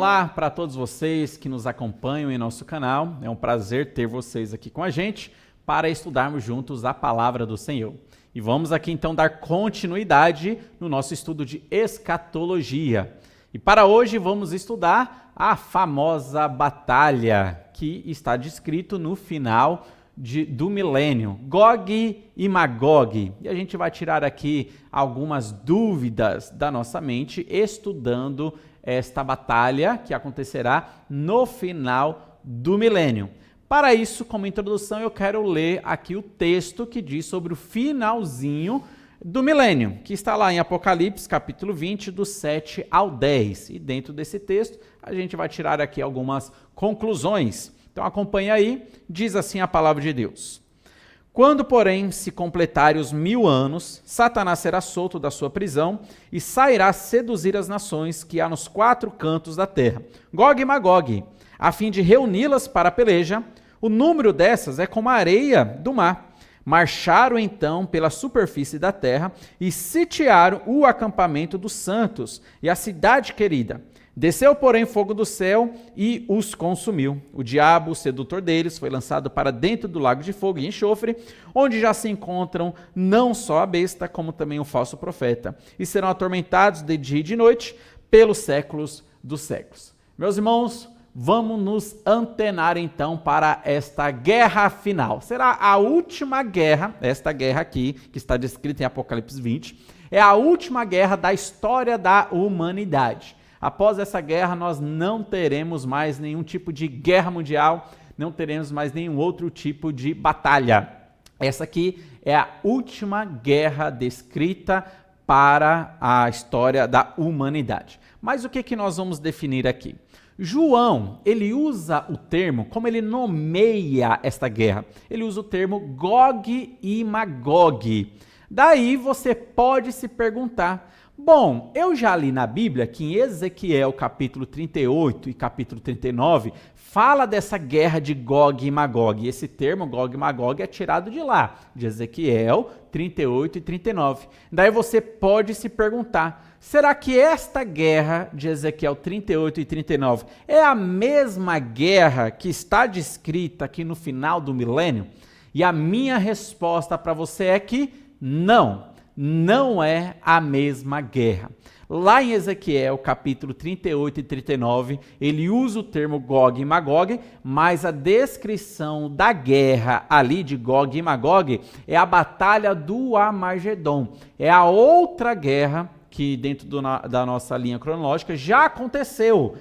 Olá para todos vocês que nos acompanham em nosso canal. É um prazer ter vocês aqui com a gente para estudarmos juntos a palavra do Senhor. E vamos aqui então dar continuidade no nosso estudo de escatologia. E para hoje vamos estudar a famosa batalha que está descrito no final do milênio, Gog e Magog. E a gente vai tirar aqui algumas dúvidas da nossa mente estudando esta batalha que acontecerá no final do milênio. Para isso, como introdução, eu quero ler aqui o texto que diz sobre o finalzinho do milênio, que está lá em Apocalipse, capítulo 20, do 7 ao 10. E dentro desse texto, a gente vai tirar aqui algumas conclusões. Então acompanha aí, diz assim a palavra de Deus. Quando, porém, se completarem os 1000 anos, Satanás será solto da sua prisão e sairá seduzir as nações que há nos 4 cantos da terra, Gog e Magog, a fim de reuni-las para a peleja. O número dessas é como a areia do mar. Marcharam então pela superfície da terra e sitiaram o acampamento dos santos e a cidade querida. Desceu, porém, fogo do céu e os consumiu. O diabo, o sedutor deles, foi lançado para dentro do lago de fogo e enxofre, onde já se encontram não só a besta, como também o falso profeta, e serão atormentados de dia e de noite pelos séculos dos séculos. Meus irmãos, vamos nos antenar então para esta guerra final. Será a última guerra, esta guerra aqui, que está descrita em Apocalipse 20, é a última guerra da história da humanidade. Após essa guerra, nós não teremos mais nenhum tipo de guerra mundial, não teremos mais nenhum outro tipo de batalha. Essa aqui é a última guerra descrita para a história da humanidade. Mas o que nós vamos definir aqui? João, ele usa o termo, como ele nomeia esta guerra, ele usa o termo Gog e Magog. Daí você pode se perguntar, bom, eu já li na Bíblia que em Ezequiel capítulo 38 e capítulo 39 fala dessa guerra de Gog e Magog. E esse termo Gog e Magog é tirado de lá, de Ezequiel 38 e 39. Daí você pode se perguntar, será que esta guerra de Ezequiel 38 e 39 é a mesma guerra que está descrita aqui no final do milênio? E a minha resposta para você é que não é a mesma guerra. Lá em Ezequiel, capítulo 38 e 39, ele usa o termo Gog e Magog, mas a descrição da guerra ali de Gog e Magog é a batalha do Armagedon. É a outra guerra que dentro da nossa linha cronológica já aconteceu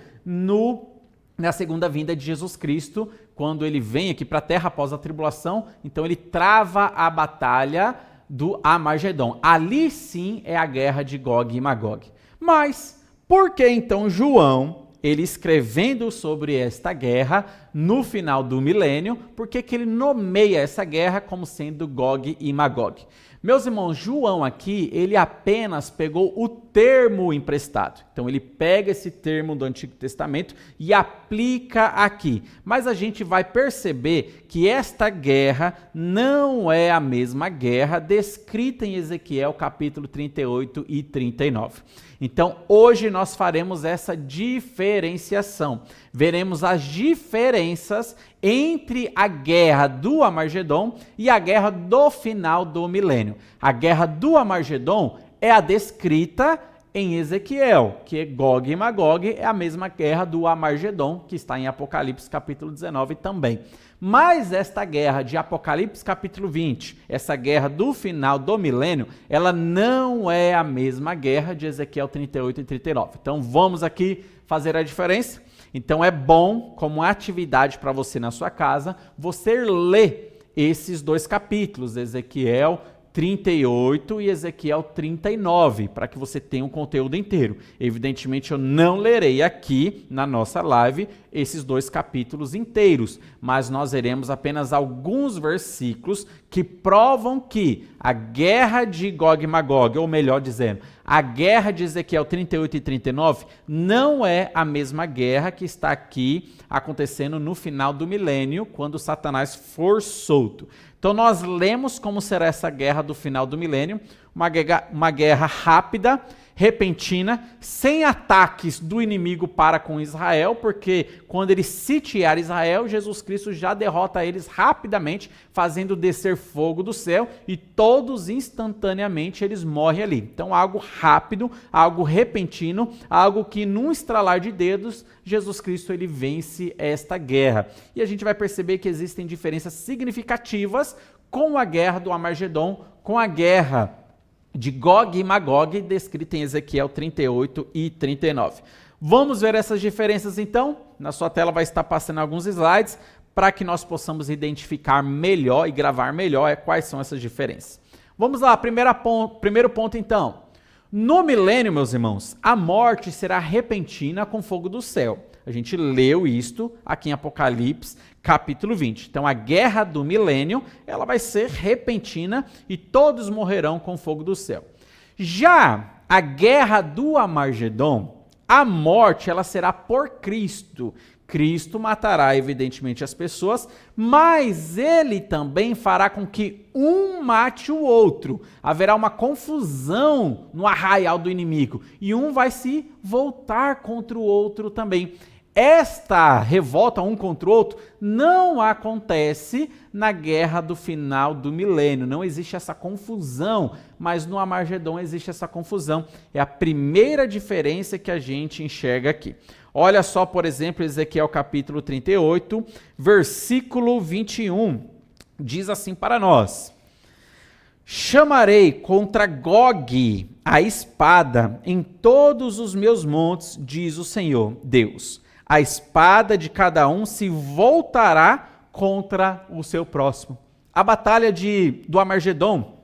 na segunda vinda de Jesus Cristo, quando ele vem aqui para a terra após a tribulação. Então ele trava a batalha do Armagedon. Ali sim é a guerra de Gog e Magog. Mas por que então João, ele escrevendo sobre esta guerra no final do milênio, por que ele nomeia essa guerra como sendo Gog e Magog? Meus irmãos, João aqui, ele apenas pegou o termo emprestado. Então ele pega esse termo do Antigo Testamento e aplica aqui. Mas a gente vai perceber que esta guerra não é a mesma guerra descrita em Ezequiel capítulo 38 e 39. Então hoje nós faremos essa diferenciação. Veremos as diferenças entre a guerra do Armagedon e a guerra do final do milênio. A guerra do Armagedon é a descrita em Ezequiel, que Gog e Magog é a mesma guerra do Armagedon, que está em Apocalipse capítulo 19 também. Mas esta guerra de Apocalipse capítulo 20, essa guerra do final do milênio, ela não é a mesma guerra de Ezequiel 38 e 39. Então vamos aqui fazer a diferença. Então é bom, como atividade para você na sua casa, você ler esses 2 capítulos, Ezequiel 38 e Ezequiel 39, para que você tenha o conteúdo inteiro. Evidentemente, eu não lerei aqui na nossa live esses 2 capítulos inteiros, mas nós veremos apenas alguns versículos que provam que a guerra de Gog e Magog, ou melhor dizendo, a guerra de Ezequiel 38 e 39 não é a mesma guerra que está aqui acontecendo no final do milênio, quando Satanás for solto. Então nós lemos como será essa guerra do final do milênio, uma guerra rápida, repentina, sem ataques do inimigo para com Israel, porque quando ele sitiar Israel, Jesus Cristo já derrota eles rapidamente, fazendo descer fogo do céu e todos instantaneamente eles morrem ali. Então algo rápido, algo repentino, algo que num estralar de dedos, Jesus Cristo ele vence esta guerra. E a gente vai perceber que existem diferenças significativas com a guerra do Armagedon, com a guerra de Gog e Magog, descrita em Ezequiel 38 e 39. Vamos ver essas diferenças então? Na sua tela vai estar passando alguns slides para que nós possamos identificar melhor e gravar melhor quais são essas diferenças. Vamos lá, primeiro ponto então. No milênio, meus irmãos, a morte será repentina com fogo do céu. A gente leu isto aqui em Apocalipse, capítulo 20. Então, a guerra do milênio, ela vai ser repentina e todos morrerão com fogo do céu. Já a guerra do Armagedon, a morte, ela será por Cristo. Cristo matará, evidentemente, as pessoas, mas ele também fará com que um mate o outro. Haverá uma confusão no arraial do inimigo e um vai se voltar contra o outro também. Esta revolta um contra o outro não acontece na guerra do final do milênio. Não existe essa confusão, mas no Armagedon existe essa confusão. É a primeira diferença que a gente enxerga aqui. Olha só, por exemplo, Ezequiel capítulo 38, versículo 21. Diz assim para nós: chamarei contra Gog a espada em todos os meus montes, diz o Senhor Deus. A espada de cada um se voltará contra o seu próximo. A batalha do Armagedon,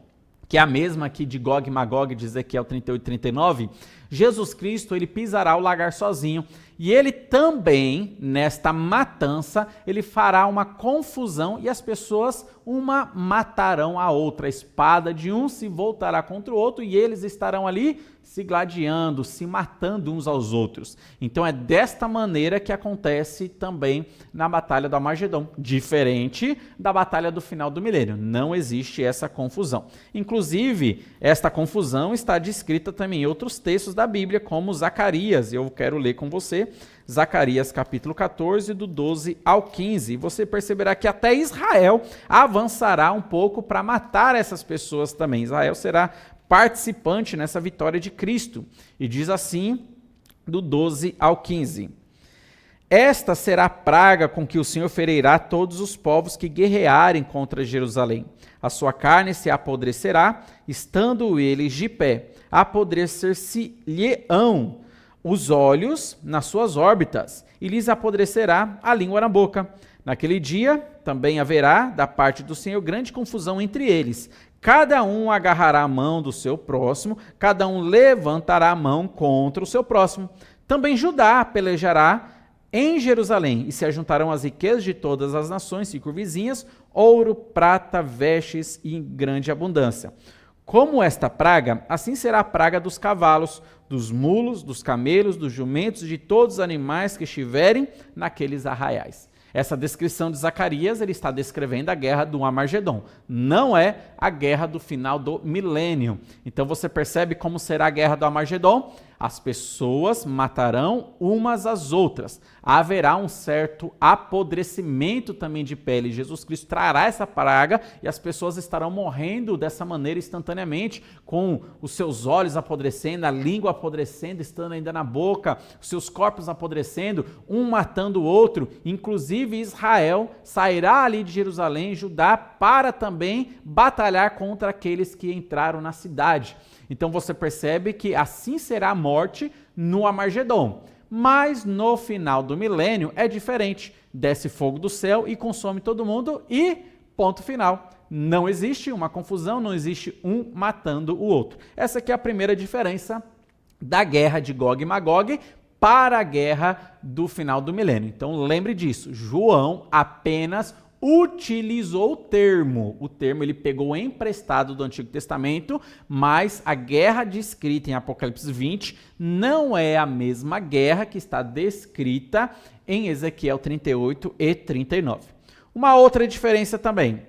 que é a mesma aqui de Gog e Magog, de Ezequiel 38 e 39, Jesus Cristo ele pisará o lagar sozinho. E ele também, nesta matança, ele fará uma confusão e as pessoas, uma matarão a outra. A espada de um se voltará contra o outro e eles estarão ali se gladiando, se matando uns aos outros. Então é desta maneira que acontece também na batalha do Armagedon, diferente da batalha do final do milênio. Não existe essa confusão. Inclusive, esta confusão está descrita também em outros textos da Bíblia, como Zacarias. Eu quero ler com você Zacarias capítulo 14, do 12 ao 15. Você perceberá que até Israel avançará um pouco para matar essas pessoas também. Israel será participante nessa vitória de Cristo. E diz assim, do 12 ao 15. Esta será a praga com que o Senhor ferirá todos os povos que guerrearem contra Jerusalém. A sua carne se apodrecerá, estando eles de pé. Apodrecer-se-lhe-ão os olhos nas suas órbitas, e lhes apodrecerá a língua na boca. Naquele dia também haverá, da parte do Senhor, grande confusão entre eles. Cada um agarrará a mão do seu próximo, cada um levantará a mão contra o seu próximo. Também Judá pelejará em Jerusalém, e se ajuntarão as riquezas de todas as nações circunvizinhas, ouro, prata, vestes e em grande abundância. Como esta praga, assim será a praga dos cavalos, dos mulos, dos camelos, dos jumentos, de todos os animais que estiverem naqueles arraiais. Essa descrição de Zacarias, ele está descrevendo a guerra do Armagedon. Não é a guerra do final do milênio. Então você percebe como será a guerra do Armagedon? As pessoas matarão umas às outras. Haverá um certo apodrecimento também de pele. Jesus Cristo trará essa praga e as pessoas estarão morrendo dessa maneira instantaneamente, com os seus olhos apodrecendo, a língua apodrecendo, estando ainda na boca, os seus corpos apodrecendo, um matando o outro. Inclusive Israel sairá ali de Jerusalém, Judá, para também batalhar contra aqueles que entraram na cidade. Então você percebe que assim será a morte no Armagedon. Mas no final do milênio é diferente. Desce fogo do céu e consome todo mundo e ponto final. Não existe uma confusão, não existe um matando o outro. Essa aqui é a primeira diferença da guerra de Gog e Magog para a guerra do final do milênio. Então lembre disso, João apenas utilizou o termo ele pegou emprestado do Antigo Testamento, mas a guerra descrita em Apocalipse 20 não é a mesma guerra que está descrita em Ezequiel 38 e 39. Uma outra diferença também,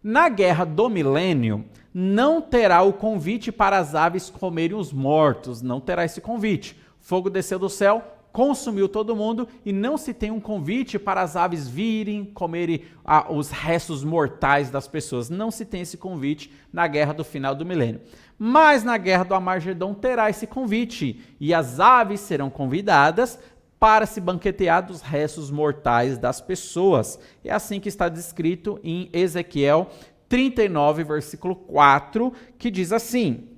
Na guerra do milênio, não terá o convite para as aves comerem os mortos, não terá esse convite. Fogo desceu do céu, consumiu todo mundo e não se tem um convite para as aves virem comerem os restos mortais das pessoas. Não se tem esse convite na guerra do final do milênio. Mas na guerra do Armagedon terá esse convite e as aves serão convidadas para se banquetear dos restos mortais das pessoas. É assim que está descrito em Ezequiel 39, versículo 4, que diz assim: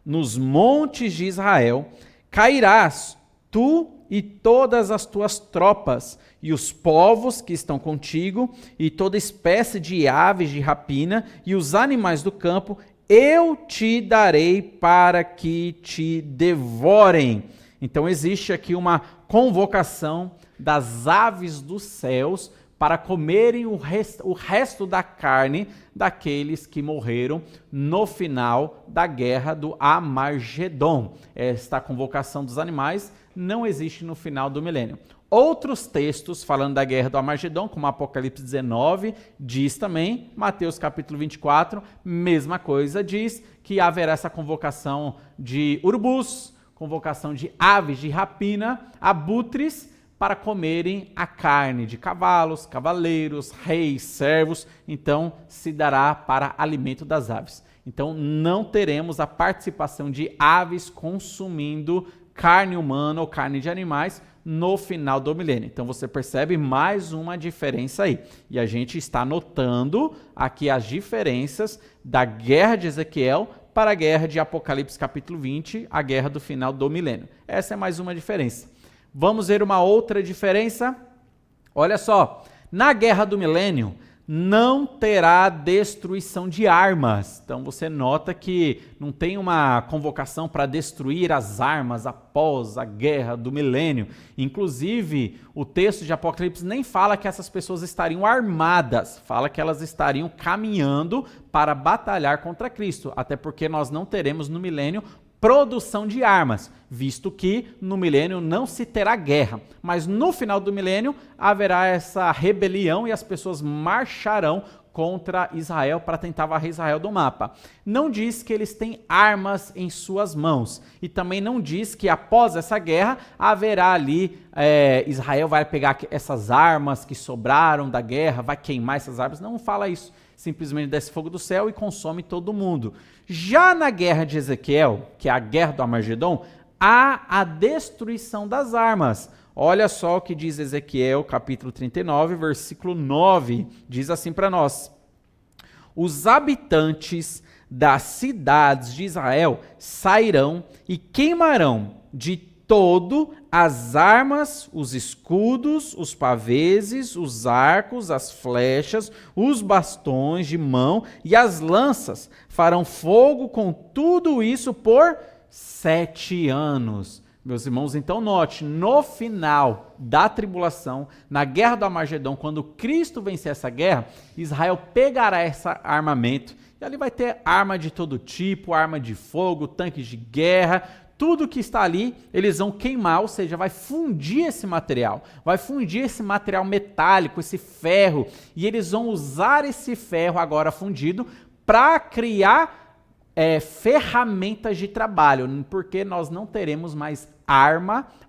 nos montes de Israel cairás, tu e todas as tuas tropas, e os povos que estão contigo, e toda espécie de aves de rapina, e os animais do campo, eu te darei para que te devorem. Então existe aqui uma convocação das aves dos céus para comerem o resto da carne daqueles que morreram no final da guerra do Armagedon. Esta convocação dos animais não existe no final do milênio. Outros textos falando da guerra do Armagedon, como Apocalipse 19, diz também, Mateus capítulo 24, mesma coisa, diz que haverá essa convocação de urubus, convocação de aves de rapina, abutres, para comerem a carne de cavalos, cavaleiros, reis, servos, então se dará para alimento das aves. Então não teremos a participação de aves consumindo carne humana ou carne de animais no final do milênio. Então você percebe mais uma diferença aí. E a gente está notando aqui as diferenças da guerra de Ezequiel para a guerra de Apocalipse capítulo 20, a guerra do final do milênio. Essa é mais uma diferença. Vamos ver uma outra diferença? Olha só, na guerra do milênio não terá destruição de armas. Então você nota que não tem uma convocação para destruir as armas após a guerra do milênio. Inclusive, o texto de Apocalipse nem fala que essas pessoas estariam armadas, fala que elas estariam caminhando para batalhar contra Cristo, até porque nós não teremos no milênio produção de armas, visto que no milênio não se terá guerra, mas no final do milênio haverá essa rebelião e as pessoas marcharão contra Israel para tentar varrer Israel do mapa. Não diz que eles têm armas em suas mãos e também não diz que após essa guerra haverá ali, Israel vai pegar essas armas que sobraram da guerra, vai queimar essas armas, não fala isso. Simplesmente desce fogo do céu e consome todo mundo. Já na guerra de Ezequiel, que é a guerra do Armagedon, há a destruição das armas. Olha só o que diz Ezequiel, capítulo 39, versículo 9. Diz assim para nós: os habitantes das cidades de Israel sairão e queimarão de todo as armas, os escudos, os paveses, os arcos, as flechas, os bastões de mão e as lanças. Farão fogo com tudo isso por 7 anos. Meus irmãos, então note, no final da tribulação, na guerra do Armagedon, quando Cristo vencer essa guerra, Israel pegará esse armamento e ali vai ter arma de todo tipo, arma de fogo, tanques de guerra. Tudo que está ali, eles vão queimar, ou seja, vai fundir esse material metálico, esse ferro, e eles vão usar esse ferro agora fundido para criar ferramentas de trabalho, porque nós não teremos mais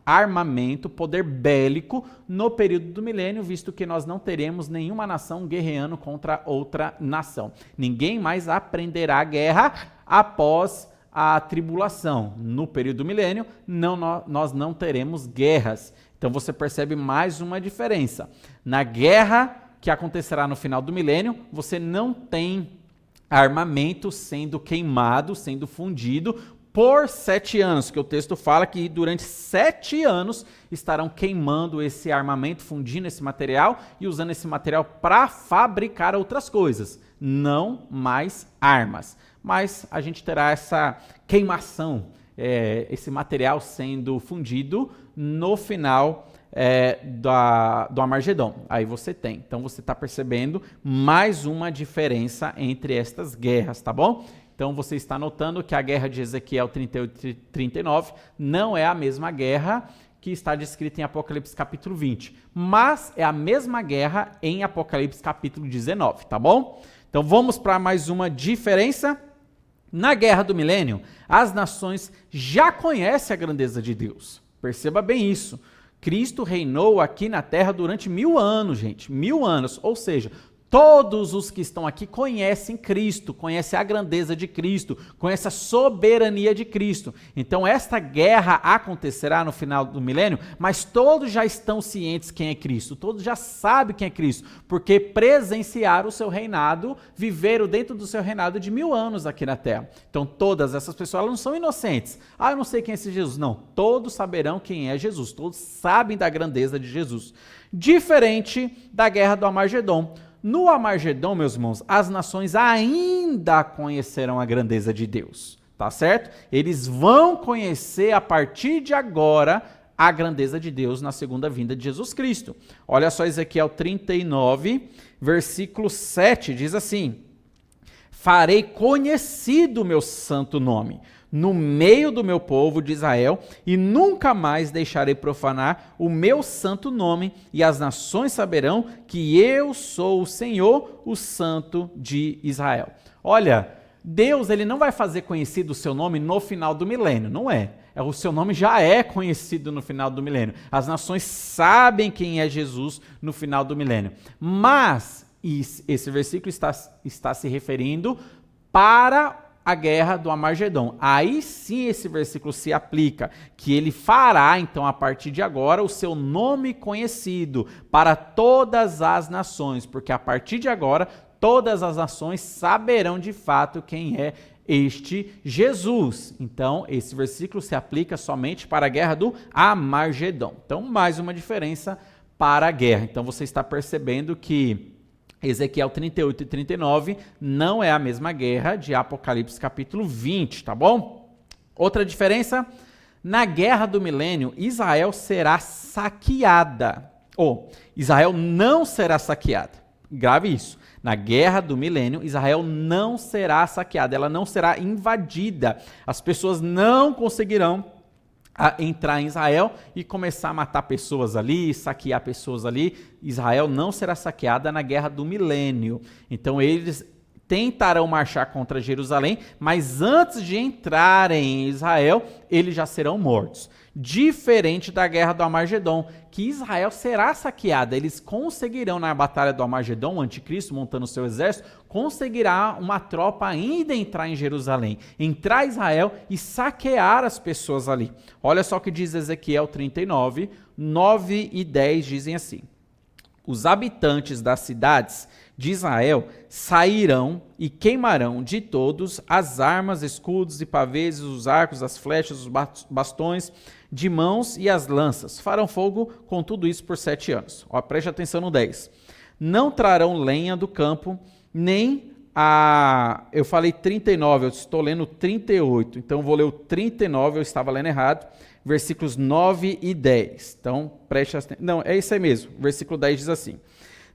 armamento, poder bélico no período do milênio, visto que nós não teremos nenhuma nação guerreando contra outra nação. Ninguém mais aprenderá a guerra após a tribulação. No período do milênio, nós não teremos guerras. Então você percebe mais uma diferença. Na guerra que acontecerá no final do milênio, você não tem armamento sendo queimado, sendo fundido por 7 anos, que o texto fala que durante 7 anos estarão queimando esse armamento, fundindo esse material e usando esse material para fabricar outras coisas, não mais armas. Mas a gente terá essa queimação, esse material sendo fundido no final do Armagedon. Aí você tem. Então você está percebendo mais uma diferença entre estas guerras, tá bom? Então você está notando que a guerra de Ezequiel 38 e 39 não é a mesma guerra que está descrita em Apocalipse capítulo 20, mas é a mesma guerra em Apocalipse capítulo 19, tá bom? Então vamos para mais uma diferença. Na Guerra do Milênio, as nações já conhecem a grandeza de Deus. Perceba bem isso. Cristo reinou aqui na terra durante 1000 anos, gente. 1000 anos. Ou seja, todos os que estão aqui conhecem Cristo, conhecem a grandeza de Cristo, conhecem a soberania de Cristo. Então esta guerra acontecerá no final do milênio, mas todos já estão cientes quem é Cristo, todos já sabem quem é Cristo, porque presenciaram o seu reinado, viveram dentro do seu reinado de 1000 anos aqui na terra. Então todas essas pessoas, elas não são inocentes. Eu não sei quem é esse Jesus. Não, todos saberão quem é Jesus, todos sabem da grandeza de Jesus. Diferente da guerra do Armagedon. No Armagedon, meus irmãos, as nações ainda conhecerão a grandeza de Deus, tá certo? Eles vão conhecer a partir de agora a grandeza de Deus na segunda vinda de Jesus Cristo. Olha só Ezequiel 39, versículo 7, diz assim: farei conhecido o meu santo nome no meio do meu povo de Israel, e nunca mais deixarei profanar o meu santo nome, e as nações saberão que eu sou o Senhor, o Santo de Israel. Olha, Deus, ele não vai fazer conhecido o seu nome no final do milênio, não é. O seu nome já é conhecido no final do milênio. As nações sabem quem é Jesus no final do milênio. Mas esse versículo está se referindo para a guerra do Armagedon. Aí sim esse versículo se aplica, que ele fará, então, a partir de agora, o seu nome conhecido para todas as nações, porque a partir de agora, todas as nações saberão de fato quem é este Jesus. Então, esse versículo se aplica somente para a guerra do Armagedon. Então, mais uma diferença para a guerra. Então, você está percebendo que Ezequiel 38 e 39 não é a mesma guerra de Apocalipse capítulo 20, tá bom? Outra diferença, na guerra do milênio, Israel será saqueada. Israel não será saqueada. Grave isso. Na guerra do milênio, Israel não será saqueada, ela não será invadida. As pessoas não conseguirão entrar em Israel e começar a matar pessoas ali, saquear pessoas ali. Israel não será saqueada na guerra do milênio. Então eles tentarão marchar contra Jerusalém, mas antes de entrarem em Israel, eles já serão mortos. Diferente da guerra do Armagedon, que Israel será saqueada. Eles conseguirão, na batalha do Armagedon, o anticristo montando o seu exército, conseguirá uma tropa ainda entrar em Jerusalém, entrar em Israel e saquear as pessoas ali. Olha só o que diz Ezequiel 39, 9 e 10 dizem assim: os habitantes das cidades de Israel sairão e queimarão de todos as armas, escudos e pavês, os arcos, as flechas, os bastões de mãos e as lanças. Farão fogo com tudo isso por 7 anos. Preste atenção no 10. Não trarão lenha do campo, nem eu falei 39, eu estou lendo 38, então vou ler o 39, eu estava lendo errado. Versículos 9 e 10. Então, preste atenção. Não, é isso aí mesmo. Versículo 10 diz assim: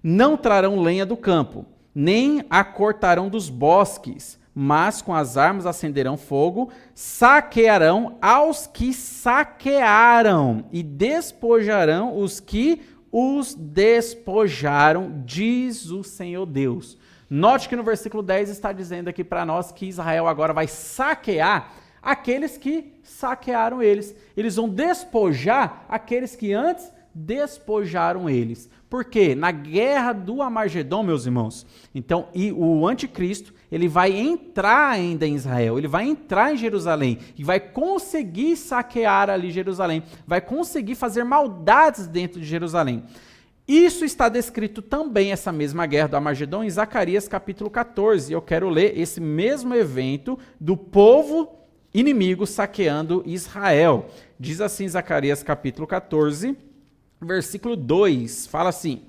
não trarão lenha do campo, nem a cortarão dos bosques, mas com as armas acenderão fogo, saquearão aos que saquearam e despojarão os que os despojaram, diz o Senhor Deus. Note que no versículo 10 está dizendo aqui para nós que Israel agora vai saquear aqueles que saquearam eles. Eles vão despojar aqueles que antes despojaram eles. Por quê? Na guerra do Armagedon, meus irmãos, então, e o anticristo, ele vai entrar ainda em Israel, ele vai entrar em Jerusalém e vai conseguir saquear ali Jerusalém, vai conseguir fazer maldades dentro de Jerusalém. Isso está descrito também, essa mesma guerra do Armagedon, em Zacarias capítulo 14. Eu quero ler esse mesmo evento do povo inimigo saqueando Israel. Diz assim Zacarias capítulo 14, versículo 2, fala assim: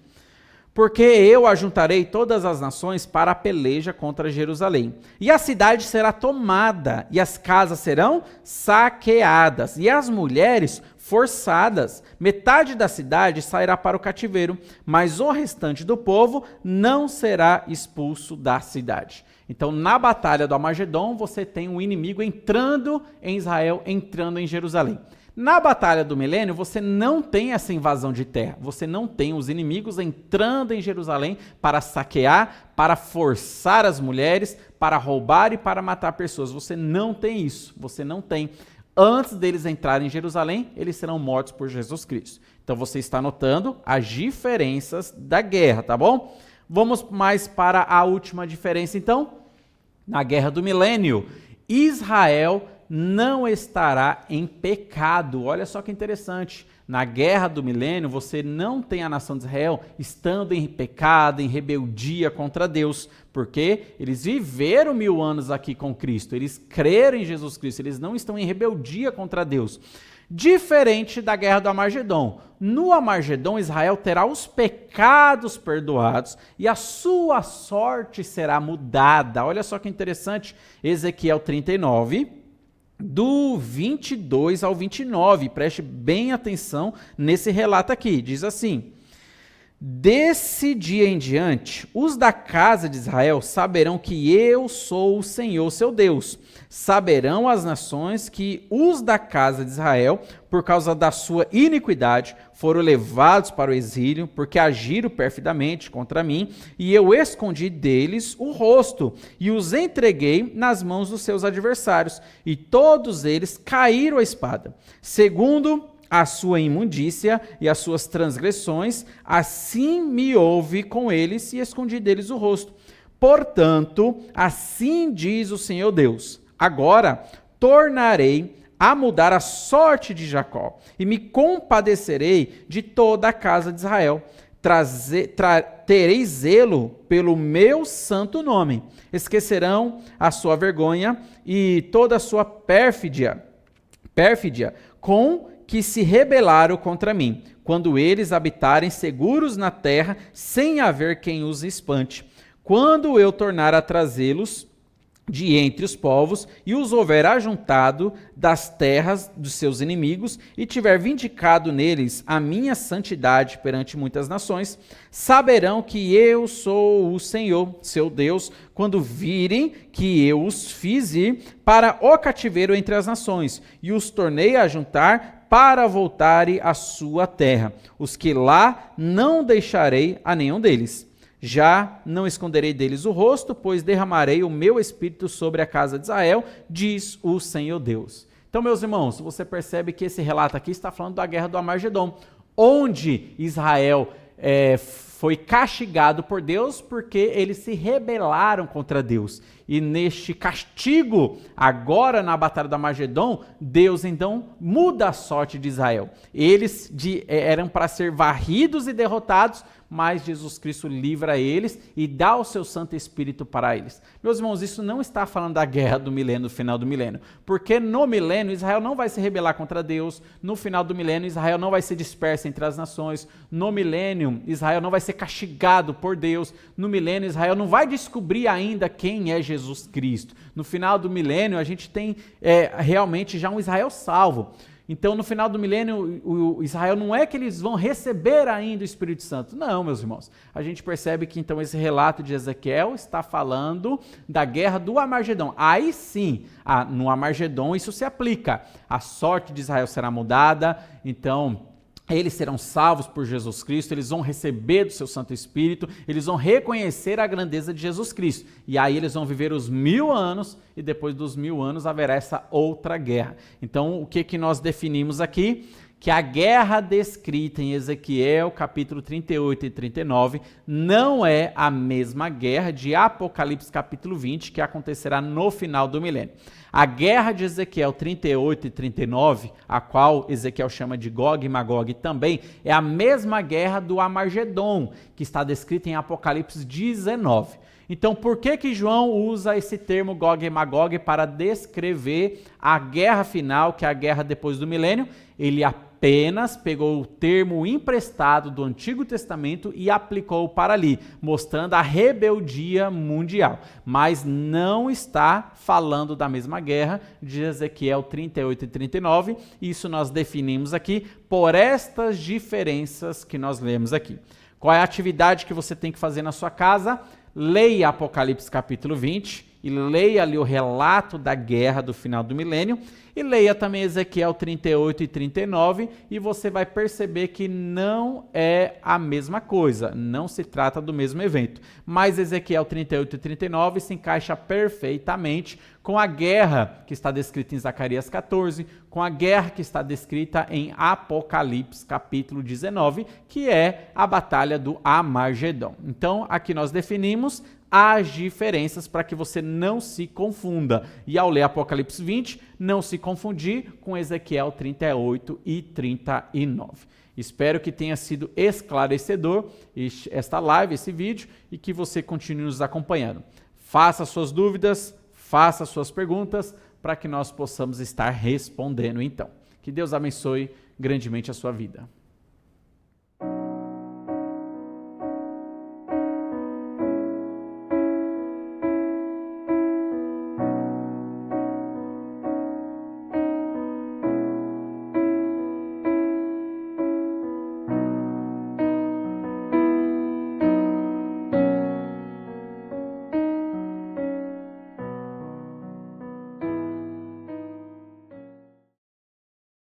porque eu ajuntarei todas as nações para a peleja contra Jerusalém, e a cidade será tomada, e as casas serão saqueadas, e as mulheres forçadas. Metade da cidade sairá para o cativeiro, mas o restante do povo não será expulso da cidade. Então, na batalha do Armagedon, você tem um inimigo entrando em Israel, entrando em Jerusalém. Na Batalha do Milênio, você não tem essa invasão de terra, você não tem os inimigos entrando em Jerusalém para saquear, para forçar as mulheres, para roubar e para matar pessoas. Você não tem isso, você não tem. Antes deles entrarem em Jerusalém, eles serão mortos por Jesus Cristo. Então você está notando as diferenças da guerra, tá bom? Vamos mais para a última diferença, então. Na Guerra do Milênio, Israel não estará em pecado. Olha só que interessante. Na Guerra do Milênio, você não tem a nação de Israel estando em pecado, em rebeldia contra Deus, porque eles viveram 1000 anos aqui com Cristo, eles creram em Jesus Cristo, eles não estão em rebeldia contra Deus. Diferente da Guerra do Armagedon. No Armagedon, Israel terá os pecados perdoados e a sua sorte será mudada. Olha só que interessante, Ezequiel 39, do 22 ao 29, preste bem atenção nesse relato aqui, diz assim: desse dia em diante, os da casa de Israel saberão que eu sou o Senhor, seu Deus. Saberão as nações que os da casa de Israel, por causa da sua iniquidade, foram levados para o exílio, porque agiram perfidamente contra mim, e eu escondi deles o rosto, e os entreguei nas mãos dos seus adversários, e todos eles caíram à espada. Segundo a sua imundícia e as suas transgressões, assim me houve com eles e escondi deles o rosto. Portanto, assim diz o Senhor Deus: agora tornarei a mudar a sorte de Jacó e me compadecerei de toda a casa de Israel. Terei zelo pelo meu santo nome. Esquecerão a sua vergonha e toda a sua pérfidia com que se rebelaram contra mim, quando eles habitarem seguros na terra, sem haver quem os espante. Quando eu tornar a trazê-los de entre os povos, e os houver ajuntado das terras dos seus inimigos, e tiver vindicado neles a minha santidade perante muitas nações, saberão que eu sou o Senhor, seu Deus, quando virem que eu os fiz ir para o cativeiro entre as nações, e os tornei a juntar para voltarem à sua terra, os que lá não deixarei a nenhum deles. Já não esconderei deles o rosto, pois derramarei o meu espírito sobre a casa de Israel, diz o Senhor Deus. Então, meus irmãos, você percebe que esse relato aqui está falando da guerra do Armagedon, onde Israel foi castigado por Deus porque eles se rebelaram contra Deus. E neste castigo, agora na Batalha do Armagedon, Deus então muda a sorte de Israel. Eles eram para ser varridos e derrotados, mas Jesus Cristo livra eles e dá o seu Santo Espírito para eles. Meus irmãos, isso não está falando da guerra do milênio, no final do milênio, porque no milênio Israel não vai se rebelar contra Deus, no final do milênio Israel não vai ser disperso entre as nações, no milênio Israel não vai ser castigado por Deus, no milênio Israel não vai descobrir ainda quem é Jesus Cristo. No final do milênio a gente tem realmente já um Israel salvo. Então, no final do milênio, o Israel não é que eles vão receber ainda o Espírito Santo. Não, meus irmãos. A gente percebe que, então, esse relato de Ezequiel está falando da guerra do Armagedon. Aí sim, no Armagedon isso se aplica. A sorte de Israel será mudada, então eles serão salvos por Jesus Cristo, eles vão receber do seu Santo Espírito, eles vão reconhecer a grandeza de Jesus Cristo. E aí eles vão viver os 1000 anos, e depois dos 1000 anos haverá essa outra guerra. Então, o que nós definimos aqui? Que a guerra descrita em Ezequiel, capítulo 38 e 39, não é a mesma guerra de Apocalipse, capítulo 20, que acontecerá no final do milênio. A guerra de Ezequiel 38 e 39, a qual Ezequiel chama de Gog e Magog também, é a mesma guerra do Armagedon, que está descrita em Apocalipse 19. Então, por que João usa esse termo Gog e Magog para descrever a guerra final, que é a guerra depois do milênio? Ele apenas pegou o termo emprestado do Antigo Testamento e aplicou para ali, mostrando a rebeldia mundial. Mas não está falando da mesma guerra de Ezequiel 38 e 39. Isso nós definimos aqui por estas diferenças que nós lemos aqui. Qual é a atividade que você tem que fazer na sua casa? Leia Apocalipse capítulo 20 e leia ali o relato da guerra do final do milênio E leia também Ezequiel 38 e 39 e você vai perceber que não é a mesma coisa, não se trata do mesmo evento. Mas Ezequiel 38 e 39 se encaixa perfeitamente com a guerra que está descrita em Zacarias 14, com a guerra que está descrita em Apocalipse capítulo 19, que é a batalha do Armagedon. Então, aqui nós definimos as diferenças para que você não se confunda. E ao ler Apocalipse 20, não se confundir com Ezequiel 38 e 39. Espero que tenha sido esclarecedor esta live, esse vídeo, e que você continue nos acompanhando. Faça suas dúvidas, faça suas perguntas, para que nós possamos estar respondendo então. Que Deus abençoe grandemente a sua vida.